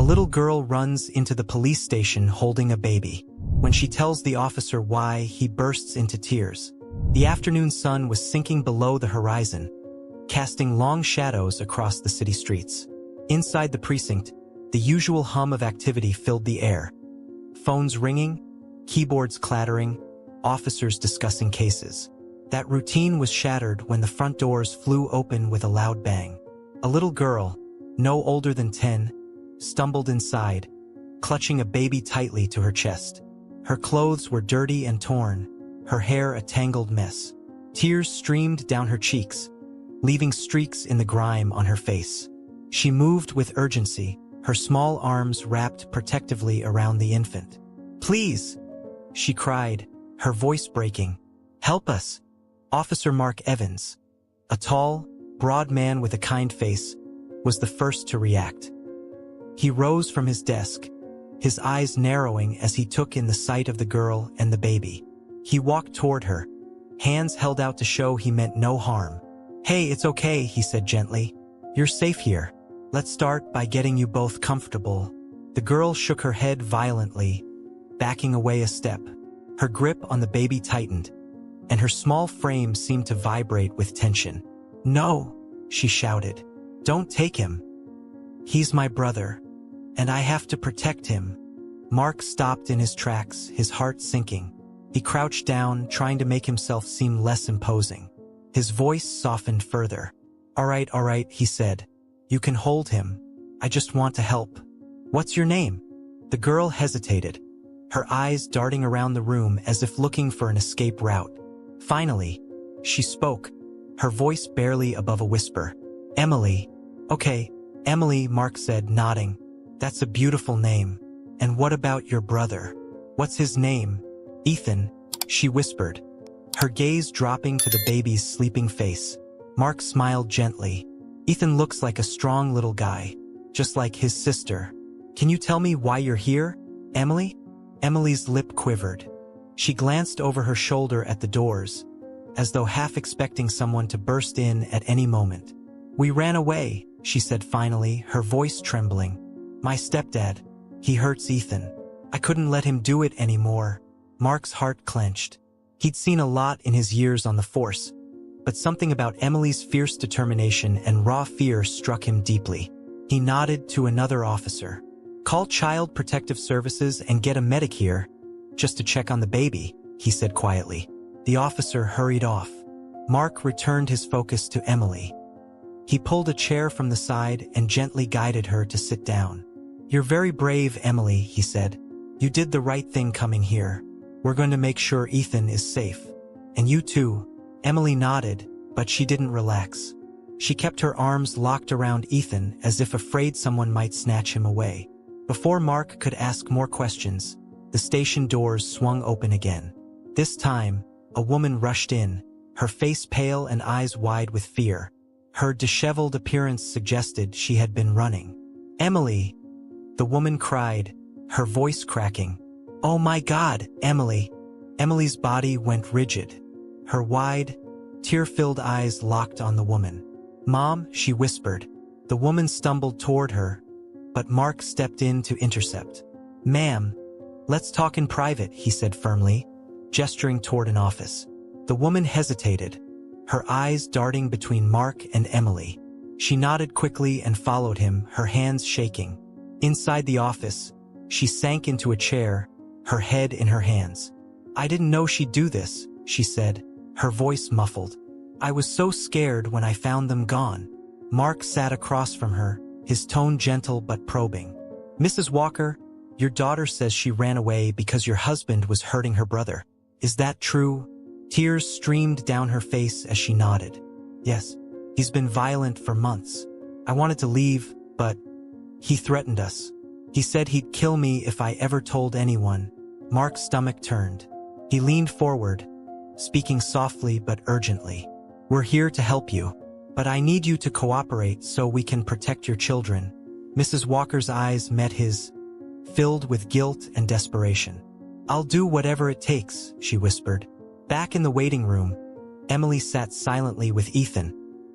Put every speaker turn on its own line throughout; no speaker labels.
little girl runs into the police station holding a baby. When she tells the officer why, he bursts into tears. The afternoon sun was sinking below the horizon, casting long shadows across the city streets. Inside the precinct, the usual hum of activity filled the air. Phones ringing, keyboards clattering, officers discussing cases. That routine was shattered when the front doors flew open with a loud bang. A little girl, no older than 10, stumbled inside, clutching a baby tightly to her chest. Her clothes were dirty and torn, her hair a tangled mess. Tears streamed down her cheeks, leaving streaks in the grime on her face. She moved with urgency, her small arms wrapped protectively around the infant. "Please," she cried, her voice breaking. "Help us." Officer Mark Evans, a tall, broad man with a kind face, was the first to react. He rose from his desk, his eyes narrowing as he took in the sight of the girl and the baby. He walked toward her, hands held out to show he meant no harm. "Hey, it's okay," he said gently. "You're safe here. Let's start by getting you both comfortable." The girl shook her head violently, backing away a step. Her grip on the baby tightened, and her small frame seemed to vibrate with tension. "No," she shouted. "Don't take him. He's my brother, and I have to protect him." Mark stopped in his tracks, his heart sinking. He crouched down, trying to make himself seem less imposing. His voice softened further. All right, he said. "You can hold him. I just want to help. What's your name?" The girl hesitated, her eyes darting around the room as if looking for an escape route. Finally, she spoke, her voice barely above a whisper. "Emily." "Okay, Emily," Mark said, nodding. "That's a beautiful name. And what about your brother? What's his name?" "Ethan," she whispered, her gaze dropping to the baby's sleeping face. Mark smiled gently. "Ethan looks like a strong little guy, just like his sister. Can you tell me why you're here, Emily?" Emily's lip quivered. She glanced over her shoulder at the doors, as though half expecting someone to burst in at any moment. "We ran away," she said finally, her voice trembling. "My stepdad. He hurts Ethan. I couldn't let him do it anymore." Mark's heart clenched. He'd seen a lot in his years on the force, but something about Emily's fierce determination and raw fear struck him deeply. He nodded to another officer. "Call Child Protective Services and get a medic here, just to check on the baby," he said quietly. The officer hurried off. Mark returned his focus to Emily. He pulled a chair from the side and gently guided her to sit down. "You're very brave, Emily," he said. "You did the right thing coming here. We're going to make sure Ethan is safe. And you too." Emily nodded, but she didn't relax. She kept her arms locked around Ethan as if afraid someone might snatch him away. Before Mark could ask more questions, the station doors swung open again. This time, a woman rushed in, her face pale and eyes wide with fear. Her disheveled appearance suggested she had been running. "Emily!" the woman cried, her voice cracking. "Oh my God, Emily!" Emily's body went rigid. Her wide, tear-filled eyes locked on the woman. "Mom," she whispered. The woman stumbled toward her, but Mark stepped in to intercept. "Ma'am, let's talk in private," he said firmly, gesturing toward an office. The woman hesitated, her eyes darting between Mark and Emily. She nodded quickly and followed him, her hands shaking. Inside the office, she sank into a chair, her head in her hands. "I didn't know she'd do this," she said, her voice muffled. "I was so scared when I found them gone." Mark sat across from her, his tone gentle but probing. "Mrs. Walker, your daughter says she ran away because your husband was hurting her brother. Is that true?" Tears streamed down her face as she nodded. "Yes, he's been violent for months. I wanted to leave, but he threatened us. He said he'd kill me if I ever told anyone." Mark's stomach turned. He leaned forward, speaking softly but urgently. "We're here to help you, but I need you to cooperate so we can protect your children." Mrs. Walker's eyes met his, filled with guilt and desperation. "I'll do whatever it takes," she whispered. Back in the waiting room, Emily sat silently with Ethan,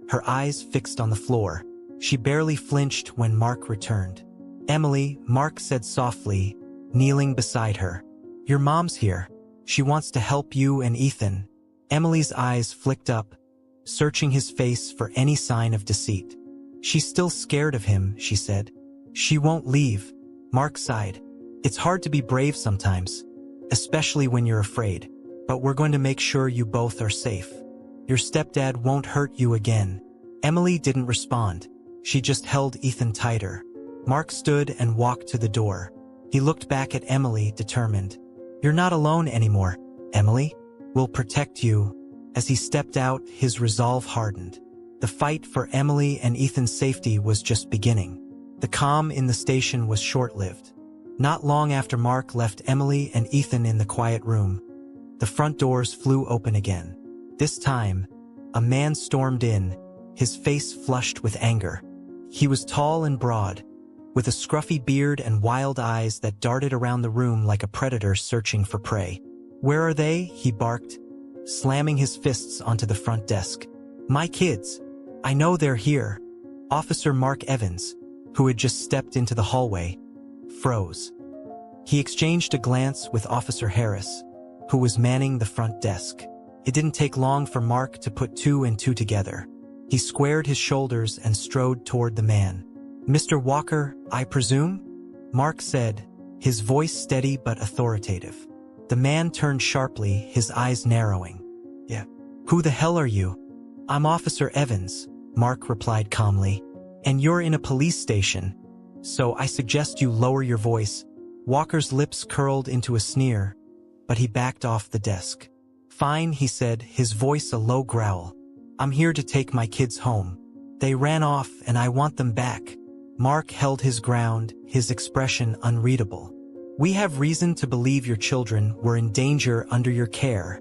her eyes fixed on the floor. She barely flinched when Mark returned. Emily, Mark said softly, kneeling beside her. Your mom's here. She wants to help you and Ethan. Emily's eyes flicked up, searching his face for any sign of deceit. She's still scared of him, she said. She won't leave. Mark sighed. It's hard to be brave sometimes, especially when you're afraid. But we're going to make sure you both are safe. Your stepdad won't hurt you again. Emily didn't respond. She just held Ethan tighter. Mark stood and walked to the door. He looked back at Emily, determined. You're not alone anymore, Emily. We'll protect you. As he stepped out, his resolve hardened. The fight for Emily and Ethan's safety was just beginning. The calm in the station was short-lived. Not long after Mark left Emily and Ethan in the quiet room, the front doors flew open again. This time, a man stormed in, his face flushed with anger. He was tall and broad, with a scruffy beard and wild eyes that darted around the room like a predator searching for prey. Where are they? He barked, slamming his fists onto the front desk. My kids. I know they're here. Officer Mark Evans, who had just stepped into the hallway, froze. He exchanged a glance with Officer Harris, who was manning the front desk. It didn't take long for Mark to put two and two together. He squared his shoulders and strode toward the man. Mr. Walker, I presume? Mark said, his voice steady but authoritative. The man turned sharply, his eyes narrowing. Yeah. Who the hell are you? I'm Officer Evans, Mark replied calmly. And you're in a police station, so I suggest you lower your voice. Walker's lips curled into a sneer, but he backed off the desk. Fine, he said, his voice a low growl. I'm here to take my kids home. They ran off and I want them back. Mark held his ground, his expression unreadable. We have reason to believe your children were in danger under your care,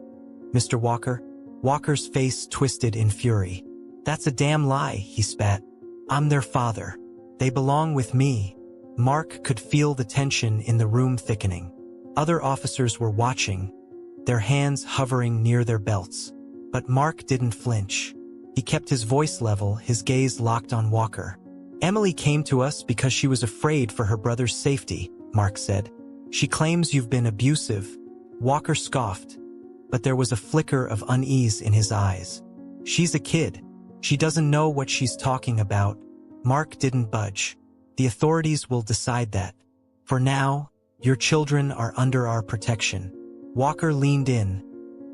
Mr. Walker. Walker's face twisted in fury. That's a damn lie, he spat. I'm their father. They belong with me. Mark could feel the tension in the room thickening. Other officers were watching, their hands hovering near their belts. But Mark didn't flinch. He kept his voice level, his gaze locked on Walker. Emily came to us because she was afraid for her brother's safety, Mark said. She claims you've been abusive. Walker scoffed, but there was a flicker of unease in his eyes. She's a kid. She doesn't know what she's talking about. Mark didn't budge. The authorities will decide that. For now, your children are under our protection. Walker leaned in,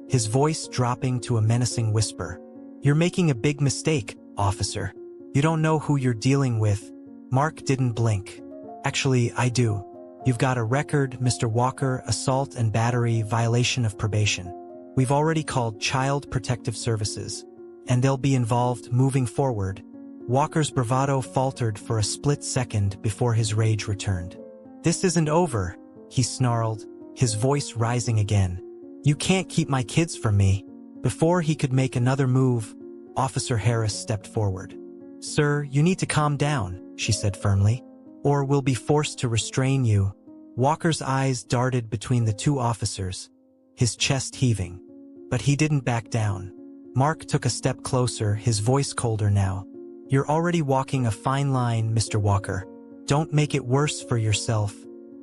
his voice dropping to a menacing whisper. You're making a big mistake, officer. You don't know who you're dealing with. Mark didn't blink. Actually, I do. You've got a record, Mr. Walker, assault and battery, violation of probation. We've already called Child Protective Services, and they'll be involved moving forward. Walker's bravado faltered for a split second before his rage returned. This isn't over, he snarled, his voice rising again. You can't keep my kids from me. Before he could make another move, Officer Harris stepped forward. Sir, you need to calm down, she said firmly, or we'll be forced to restrain you. Walker's eyes darted between the two officers, his chest heaving. But he didn't back down. Mark took a step closer, his voice colder now. You're already walking a fine line, Mr. Walker. Don't make it worse for yourself.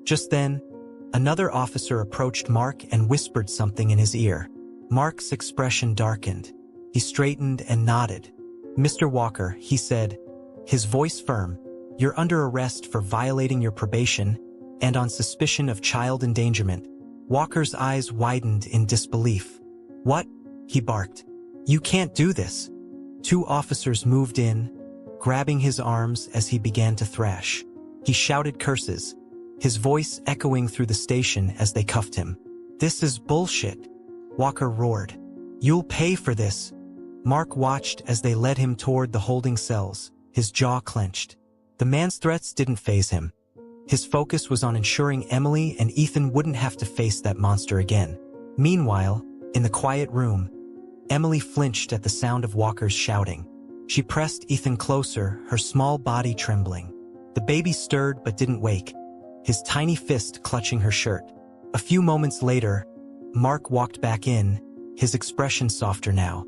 Just then, another officer approached Mark and whispered something in his ear. Mark's expression darkened. He straightened and nodded. Mr. Walker, he said, his voice firm, you're under arrest for violating your probation and on suspicion of child endangerment. Walker's eyes widened in disbelief. What? He barked. You can't do this. Two officers moved in, grabbing his arms as he began to thrash. He shouted curses, his voice echoing through the station as they cuffed him. This is bullshit, Walker roared. You'll pay for this. Mark watched as they led him toward the holding cells, his jaw clenched. The man's threats didn't faze him. His focus was on ensuring Emily and Ethan wouldn't have to face that monster again. Meanwhile, in the quiet room, Emily flinched at the sound of Walker's shouting. She pressed Ethan closer, her small body trembling. The baby stirred but didn't wake, his tiny fist clutching her shirt. A few moments later, Mark walked back in, his expression softer now.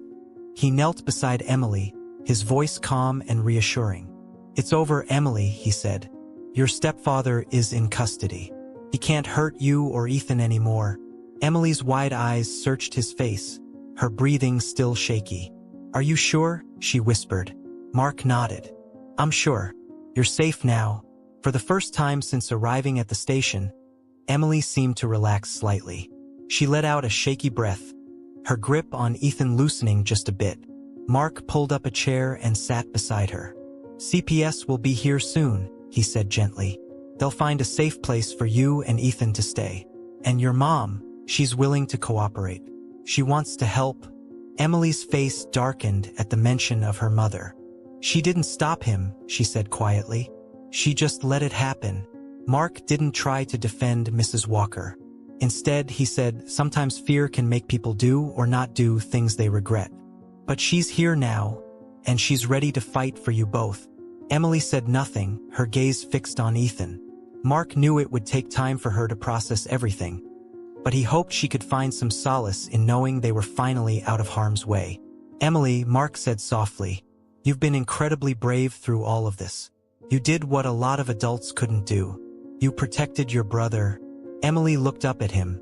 He knelt beside Emily, his voice calm and reassuring. It's over, Emily, he said. Your stepfather is in custody. He can't hurt you or Ethan anymore. Emily's wide eyes searched his face, her breathing still shaky. Are you sure? She whispered. Mark nodded. I'm sure. You're safe now. For the first time since arriving at the station, Emily seemed to relax slightly. She let out a shaky breath, her grip on Ethan loosening just a bit. Mark pulled up a chair and sat beside her. CPS will be here soon, he said gently. They'll find a safe place for you and Ethan to stay. And your mom, she's willing to cooperate. She wants to help. Emily's face darkened at the mention of her mother. She didn't stop him, she said quietly. She just let it happen. Mark didn't try to defend Mrs. Walker. Instead, he said, sometimes fear can make people do or not do things they regret. But she's here now, and she's ready to fight for you both. Emily said nothing, her gaze fixed on Ethan. Mark knew it would take time for her to process everything, but he hoped she could find some solace in knowing they were finally out of harm's way. Emily, Mark said softly, you've been incredibly brave through all of this. You did what a lot of adults couldn't do. You protected your brother. Emily looked up at him,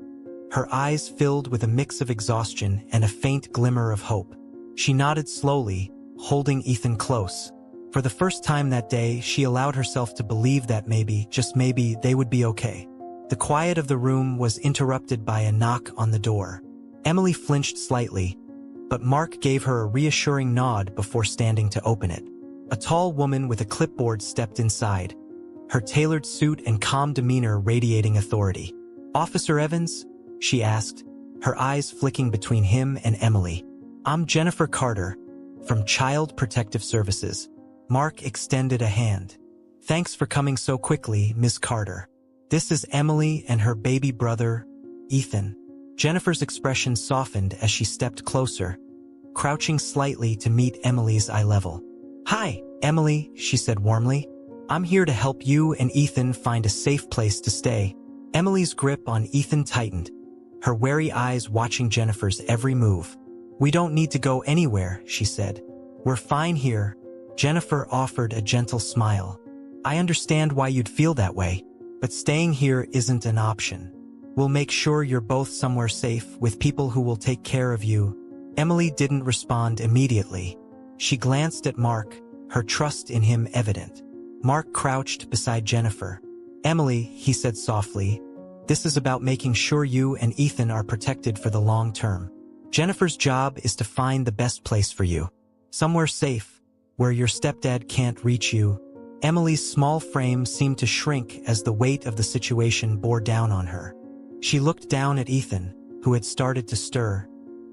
her eyes filled with a mix of exhaustion and a faint glimmer of hope. She nodded slowly, holding Ethan close. For the first time that day, she allowed herself to believe that maybe, just maybe, they would be okay. The quiet of the room was interrupted by a knock on the door. Emily flinched slightly, but Mark gave her a reassuring nod before standing to open it. A tall woman with a clipboard stepped inside, her tailored suit and calm demeanor radiating authority. Officer Evans? She asked, her eyes flicking between him and Emily. I'm Jennifer Carter, from Child Protective Services. Mark extended a hand. Thanks for coming so quickly, Ms. Carter. This is Emily and her baby brother, Ethan. Jennifer's expression softened as she stepped closer, crouching slightly to meet Emily's eye level. Hi, Emily, she said warmly. I'm here to help you and Ethan find a safe place to stay. Emily's grip on Ethan tightened, her wary eyes watching Jennifer's every move. We don't need to go anywhere, she said. We're fine here. Jennifer offered a gentle smile. I understand why you'd feel that way, but staying here isn't an option. We'll make sure you're both somewhere safe with people who will take care of you. Emily didn't respond immediately. She glanced at Mark, her trust in him evident. Mark crouched beside Jennifer. Emily, he said softly, this is about making sure you and Ethan are protected for the long term. Jennifer's job is to find the best place for you. Somewhere safe, where your stepdad can't reach you. Emily's small frame seemed to shrink as the weight of the situation bore down on her. She looked down at Ethan, who had started to stir,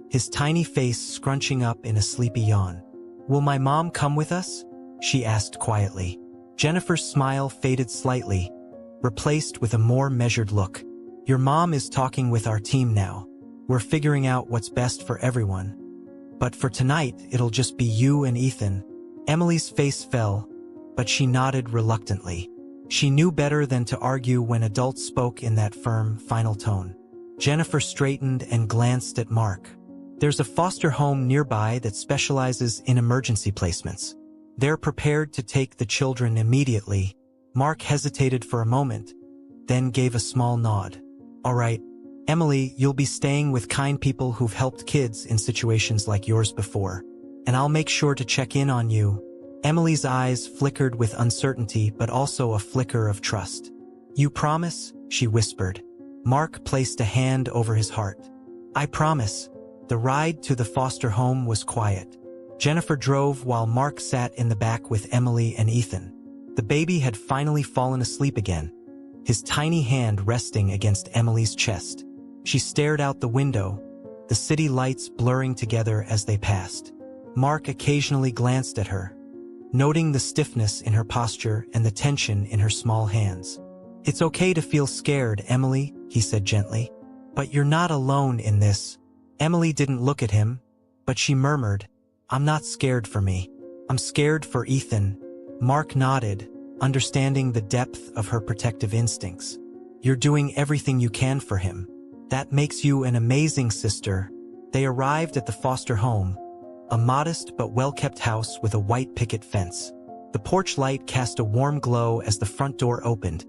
his tiny face scrunching up in a sleepy yawn. Will my mom come with us? She asked quietly. Jennifer's smile faded slightly, replaced with a more measured look. Your mom is talking with our team now. We're figuring out what's best for everyone. But for tonight, it'll just be you and Ethan. Emily's face fell, but she nodded reluctantly. She knew better than to argue when adults spoke in that firm, final tone. Jennifer straightened and glanced at Mark. There's a foster home nearby that specializes in emergency placements. They're prepared to take the children immediately. Mark hesitated for a moment, then gave a small nod. All right, Emily, you'll be staying with kind people who've helped kids in situations like yours before. And I'll make sure to check in on you. Emily's eyes flickered with uncertainty but also a flicker of trust. You promise? She whispered. Mark placed a hand over his heart. I promise. The ride to the foster home was quiet. Jennifer drove while Mark sat in the back with Emily and Ethan. The baby had finally fallen asleep again, his tiny hand resting against Emily's chest. She stared out the window, the city lights blurring together as they passed. Mark occasionally glanced at her, noting the stiffness in her posture and the tension in her small hands. It's okay to feel scared, Emily, he said gently. But you're not alone in this. Emily didn't look at him, but she murmured, I'm not scared for me. I'm scared for Ethan. Mark nodded, understanding the depth of her protective instincts. You're doing everything you can for him. That makes you an amazing sister. They arrived at the foster home, a modest but well-kept house with a white picket fence. The porch light cast a warm glow as the front door opened,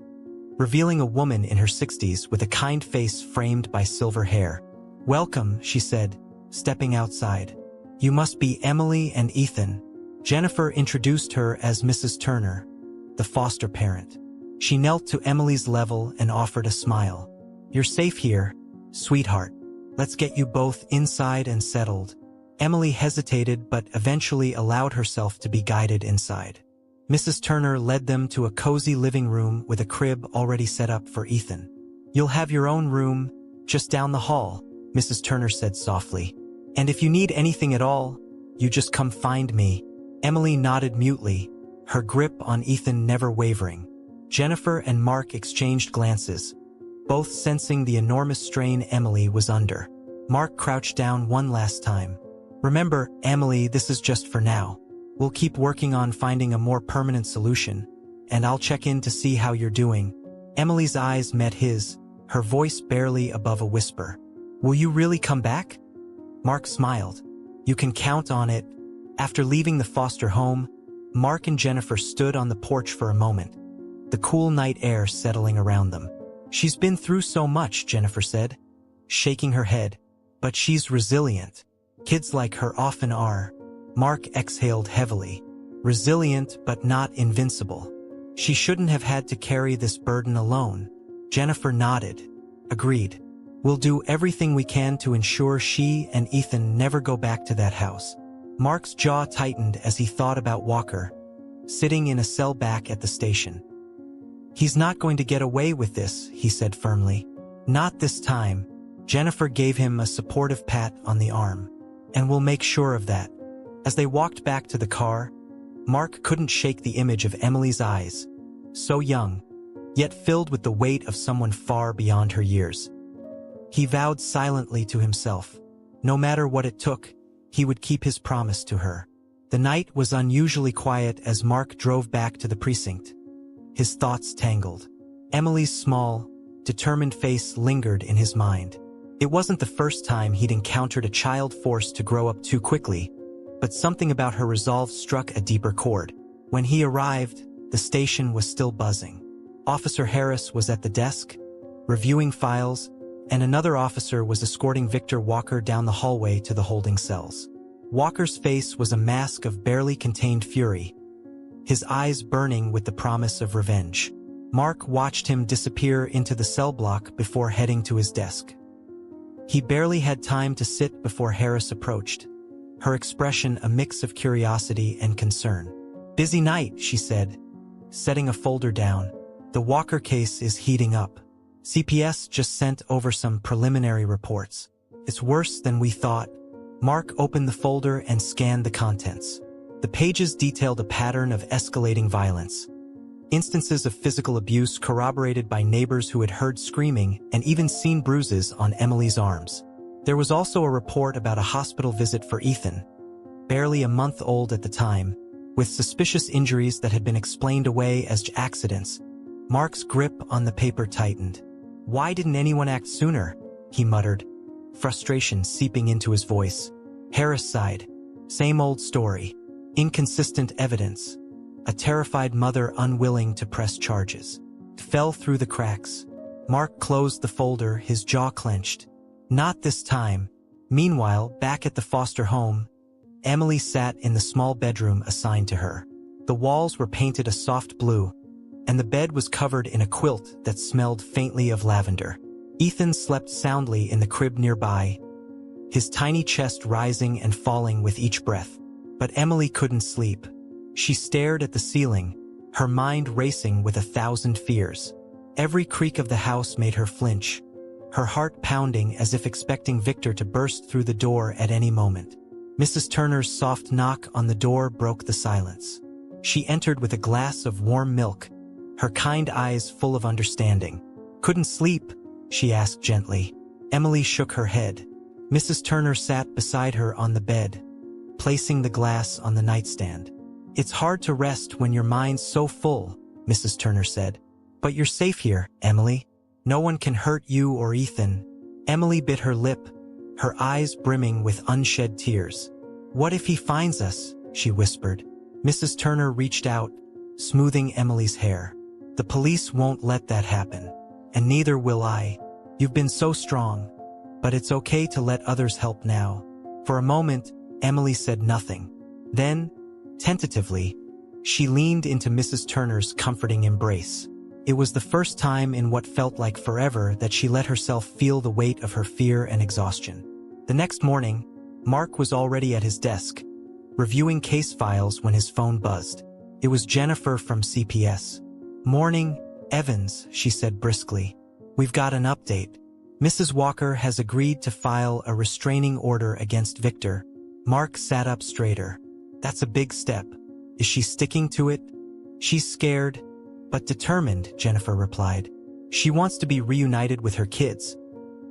revealing a woman in her 60s with a kind face framed by silver hair. "Welcome," she said, stepping outside. "You must be Emily and Ethan." Jennifer introduced her as Mrs. Turner, the foster parent. She knelt to Emily's level and offered a smile. "You're safe here, sweetheart. Let's get you both inside and settled." Emily hesitated but eventually allowed herself to be guided inside. Mrs. Turner led them to a cozy living room with a crib already set up for Ethan. "You'll have your own room, just down the hall," Mrs. Turner said softly. "And if you need anything at all, you just come find me." Emily nodded mutely, her grip on Ethan never wavering. Jennifer and Mark exchanged glances, both sensing the enormous strain Emily was under. Mark crouched down one last time. "Remember, Emily, this is just for now. We'll keep working on finding a more permanent solution, and I'll check in to see how you're doing." Emily's eyes met his, her voice barely above a whisper. "Will you really come back?" Mark smiled. "You can count on it." After leaving the foster home, Mark and Jennifer stood on the porch for a moment, the cool night air settling around them. "She's been through so much," Jennifer said, shaking her head. "But she's resilient. Kids like her often are." Mark exhaled heavily. "Resilient but not invincible. She shouldn't have had to carry this burden alone." Jennifer nodded. "Agreed. We'll do everything we can to ensure she and Ethan never go back to that house." Mark's jaw tightened as he thought about Walker, sitting in a cell back at the station. "He's not going to get away with this," he said firmly. "Not this time." Jennifer gave him a supportive pat on the arm. "And we'll make sure of that." As they walked back to the car, Mark couldn't shake the image of Emily's eyes, so young, yet filled with the weight of someone far beyond her years. He vowed silently to himself, no matter what it took, he would keep his promise to her. The night was unusually quiet as Mark drove back to the precinct. His thoughts tangled. Emily's small, determined face lingered in his mind. It wasn't the first time he'd encountered a child forced to grow up too quickly, but something about her resolve struck a deeper chord. When he arrived, the station was still buzzing. Officer Harris was at the desk, reviewing files, and another officer was escorting Victor Walker down the hallway to the holding cells. Walker's face was a mask of barely contained fury, his eyes burning with the promise of revenge. Mark watched him disappear into the cell block before heading to his desk. He barely had time to sit before Harris approached, her expression a mix of curiosity and concern. "Busy night," she said, setting a folder down. "The Walker case is heating up. CPS just sent over some preliminary reports. It's worse than we thought." Mark opened the folder and scanned the contents. The pages detailed a pattern of escalating violence. Instances of physical abuse corroborated by neighbors who had heard screaming and even seen bruises on Emily's arms. There was also a report about a hospital visit for Ethan, barely a month old at the time, with suspicious injuries that had been explained away as accidents. Mark's grip on the paper tightened. "Why didn't anyone act sooner?" he muttered, frustration seeping into his voice. Harris sighed. "Same old story. Inconsistent evidence. A terrified mother unwilling to press charges." Fell through the cracks. Mark closed the folder, his jaw clenched. Not this time. Meanwhile, back at the foster home, Emily sat in the small bedroom assigned to her. The walls were painted a soft blue, and the bed was covered in a quilt that smelled faintly of lavender. Ethan slept soundly in the crib nearby, his tiny chest rising and falling with each breath. But Emily couldn't sleep. She stared at the ceiling, her mind racing with 1,000 fears. Every creak of the house made her flinch, her heart pounding as if expecting Victor to burst through the door at any moment. Mrs. Turner's soft knock on the door broke the silence. She entered with a glass of warm milk, her kind eyes full of understanding. "Couldn't sleep?" she asked gently. Emily shook her head. Mrs. Turner sat beside her on the bed, placing the glass on the nightstand. "It's hard to rest when your mind's so full," Mrs. Turner said. "But you're safe here, Emily. No one can hurt you or Ethan." Emily bit her lip, her eyes brimming with unshed tears. "What if he finds us?" she whispered. Mrs. Turner reached out, smoothing Emily's hair. "The police won't let that happen. And neither will I. You've been so strong. But it's okay to let others help now." For a moment, Emily said nothing. Then, tentatively, she leaned into Mrs. Turner's comforting embrace. It was the first time in what felt like forever that she let herself feel the weight of her fear and exhaustion. The next morning, Mark was already at his desk, reviewing case files when his phone buzzed. It was Jennifer from CPS. "Morning, Evans," she said briskly. "We've got an update. Mrs. Walker has agreed to file a restraining order against Victor." Mark sat up straighter. "That's a big step. Is she sticking to it?" "She's scared, but determined," Jennifer replied. "She wants to be reunited with her kids,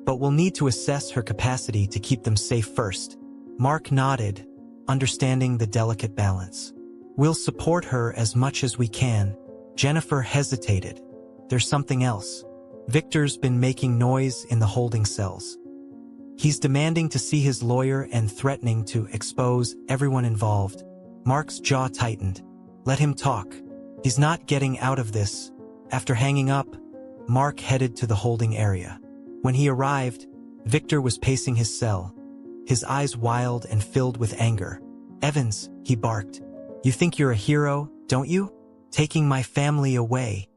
but we'll need to assess her capacity to keep them safe first." Mark nodded, understanding the delicate balance. "We'll support her as much as we can." Jennifer hesitated. "There's something else. Victor's been making noise in the holding cells. He's demanding to see his lawyer and threatening to expose everyone involved." Mark's jaw tightened. "Let him talk. He's not getting out of this." After hanging up, Mark headed to the holding area. When he arrived, Victor was pacing his cell, his eyes wild and filled with anger. "Evans," he barked. "You think you're a hero, don't you? Taking my family away."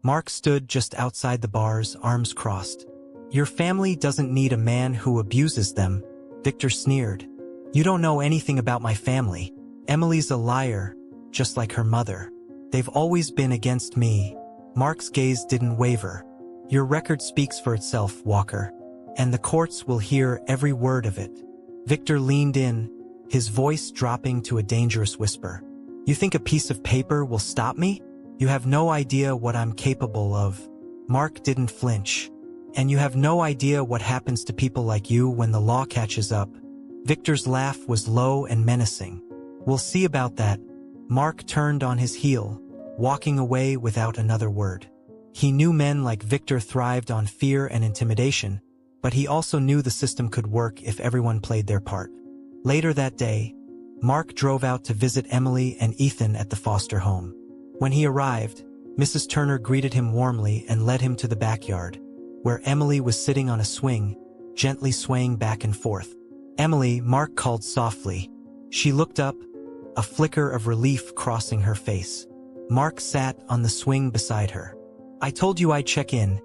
Mark stood just outside the bars, arms crossed. "Your family doesn't need a man who abuses them," Victor sneered. "You don't know anything about my family. Emily's a liar, just like her mother. They've always been against me." Mark's gaze didn't waver. "Your record speaks for itself, Walker, and the courts will hear every word of it." Victor leaned in, his voice dropping to a dangerous whisper. "You think a piece of paper will stop me? You have no idea what I'm capable of." Mark didn't flinch. "And you have no idea what happens to people like you when the law catches up." Victor's laugh was low and menacing. "We'll see about that." Mark turned on his heel, walking away without another word. He knew men like Victor thrived on fear and intimidation, but he also knew the system could work if everyone played their part. Later that day, Mark drove out to visit Emily and Ethan at the foster home. When he arrived, Mrs. Turner greeted him warmly and led him to the backyard, where Emily was sitting on a swing, gently swaying back and forth. "Emily," Mark called softly. She looked up, a flicker of relief crossing her face. Mark sat on the swing beside her. "I told you I'd check in,"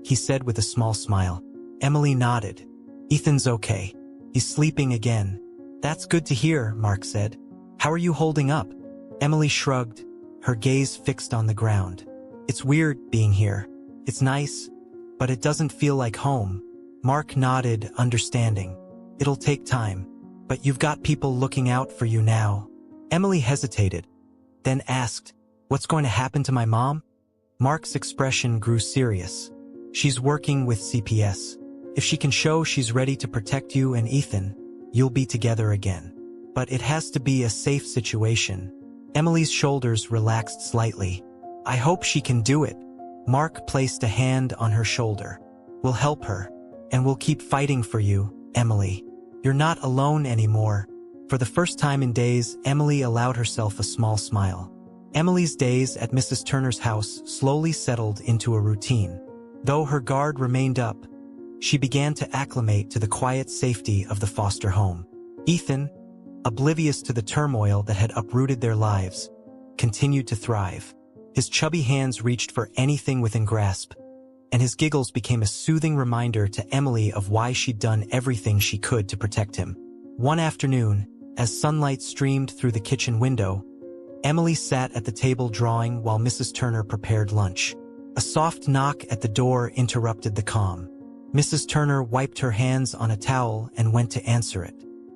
he said with a small smile. Emily nodded. "Ethan's okay. He's sleeping again." "That's good to hear," Mark said. "How are you holding up?" Emily shrugged, her gaze fixed on the ground. "It's weird being here. It's nice, but it doesn't feel like home." Mark nodded, understanding. "It'll take time, but you've got people looking out for you now." Emily hesitated, then asked, "What's going to happen to my mom?" Mark's expression grew serious. "She's working with CPS. If she can show she's ready to protect you and Ethan, you'll be together again. But it has to be a safe situation." Emily's shoulders relaxed slightly. "I hope she can do it." Mark placed a hand on her shoulder. "We'll help her, and we'll keep fighting for you, Emily. You're not alone anymore." For the first time in days, Emily allowed herself a small smile. Emily's days at Mrs. Turner's house slowly settled into a routine. Though her guard remained up, she began to acclimate to the quiet safety of the foster home. Ethan, oblivious to the turmoil that had uprooted their lives, continued to thrive. His chubby hands reached for anything within grasp, and his giggles became a soothing reminder to Emily of why she'd done everything she could to protect him. One afternoon, as sunlight streamed through the kitchen window, Emily sat at the table drawing while Mrs. Turner prepared lunch. A soft knock at the door interrupted the calm. Mrs. Turner wiped her hands on a towel and went to answer it.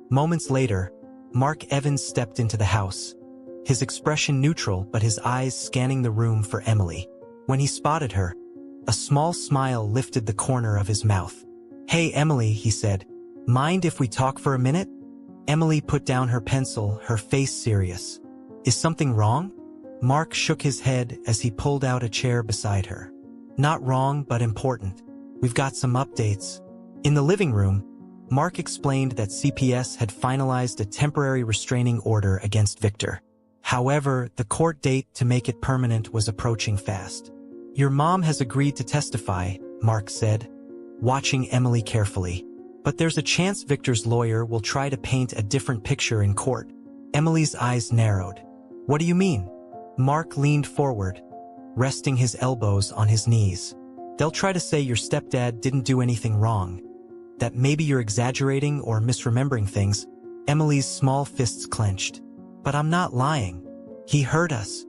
Moments later, Mark Evans stepped into the house, his expression neutral but his eyes scanning the room for Emily. When he spotted her, a small smile lifted the corner of his mouth. "Hey, Emily," he said. "Mind if we talk for a minute?" Emily put down her pencil, her face serious. "Is something wrong?" Mark shook his head as he pulled out a chair beside her. "Not wrong, but important. We've got some updates." In the living room, Mark explained that CPS had finalized a temporary restraining order against Victor. However, the court date to make it permanent was approaching fast. "Your mom has agreed to testify," Mark said, watching Emily carefully. "But there's a chance Victor's lawyer will try to paint a different picture in court." Emily's eyes narrowed. "What do you mean?" Mark leaned forward, resting his elbows on his knees. "They'll try to say your stepdad didn't do anything wrong, that maybe you're exaggerating or misremembering things." Emily's small fists clenched. "But I'm not lying. He hurt us."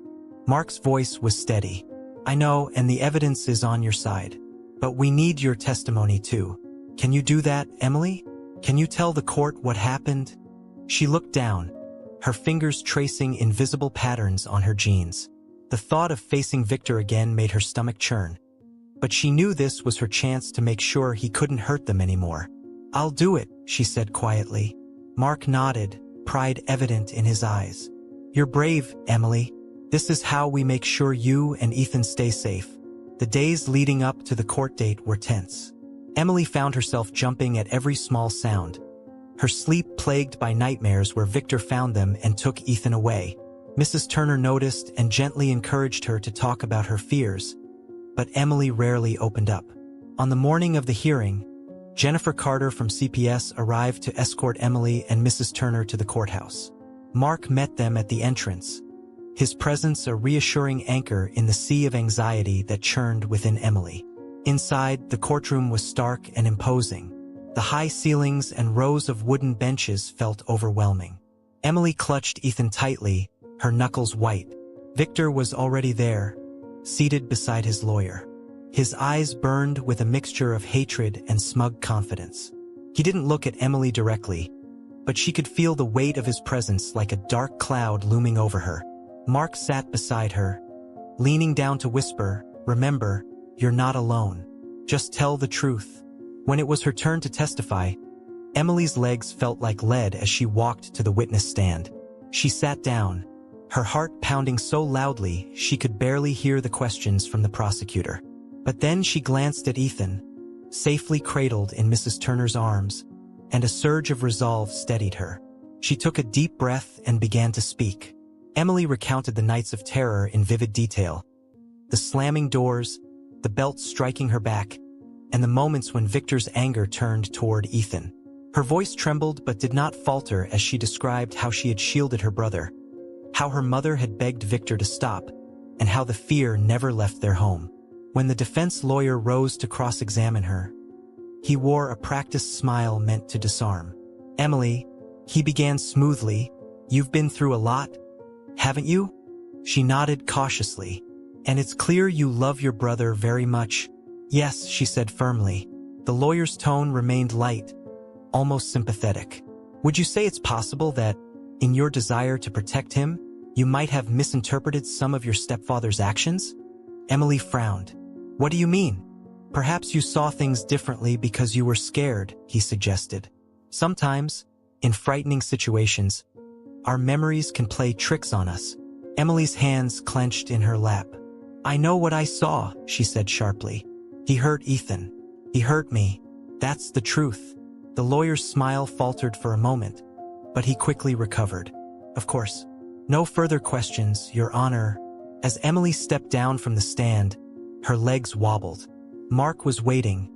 Mark's voice was steady. "I know, and the evidence is on your side. But we need your testimony too. Can you do that, Emily? Can you tell the court what happened?" She looked down, her fingers tracing invisible patterns on her jeans. The thought of facing Victor again made her stomach churn. But she knew this was her chance to make sure he couldn't hurt them anymore. "I'll do it," she said quietly. Mark nodded, pride evident in his eyes. "You're brave, Emily. This is how we make sure you and Ethan stay safe." The days leading up to the court date were tense. Emily found herself jumping at every small sound, her sleep plagued by nightmares where Victor found them and took Ethan away. Mrs. Turner noticed and gently encouraged her to talk about her fears, but Emily rarely opened up. On the morning of the hearing, Jennifer Carter from CPS arrived to escort Emily and Mrs. Turner to the courthouse. Mark met them at the entrance, his presence a reassuring anchor in the sea of anxiety that churned within Emily. Inside, the courtroom was stark and imposing. The high ceilings and rows of wooden benches felt overwhelming. Emily clutched Ethan tightly, her knuckles white. Victor was already there, seated beside his lawyer. His eyes burned with a mixture of hatred and smug confidence. He didn't look at Emily directly, but she could feel the weight of his presence like a dark cloud looming over her. Mark sat beside her, leaning down to whisper, "Remember, you're not alone. Just tell the truth." When it was her turn to testify, Emily's legs felt like lead as she walked to the witness stand. She sat down, her heart pounding so loudly she could barely hear the questions from the prosecutor. But then she glanced at Ethan, safely cradled in Mrs. Turner's arms, and a surge of resolve steadied her. She took a deep breath and began to speak. Emily recounted the nights of terror in vivid detail. The slamming doors, the belt striking her back, and the moments when Victor's anger turned toward Ethan. Her voice trembled but did not falter as she described how she had shielded her brother, how her mother had begged Victor to stop, and how the fear never left their home. When the defense lawyer rose to cross-examine her, he wore a practiced smile meant to disarm. "Emily," he began smoothly, "you've been through a lot, haven't you?" She nodded cautiously. "And it's clear you love your brother very much." "Yes," she said firmly. The lawyer's tone remained light, almost sympathetic. "Would you say it's possible that, in your desire to protect him, you might have misinterpreted some of your stepfather's actions?" Emily frowned. "What do you mean?" "Perhaps you saw things differently because you were scared," he suggested. "Sometimes, in frightening situations, our memories can play tricks on us." Emily's hands clenched in her lap. "I know what I saw," she said sharply. "He hurt Ethan. He hurt me. That's the truth." The lawyer's smile faltered for a moment, but he quickly recovered. "Of course. No further questions, Your Honor." As Emily stepped down from the stand, her legs wobbled. Mark was waiting,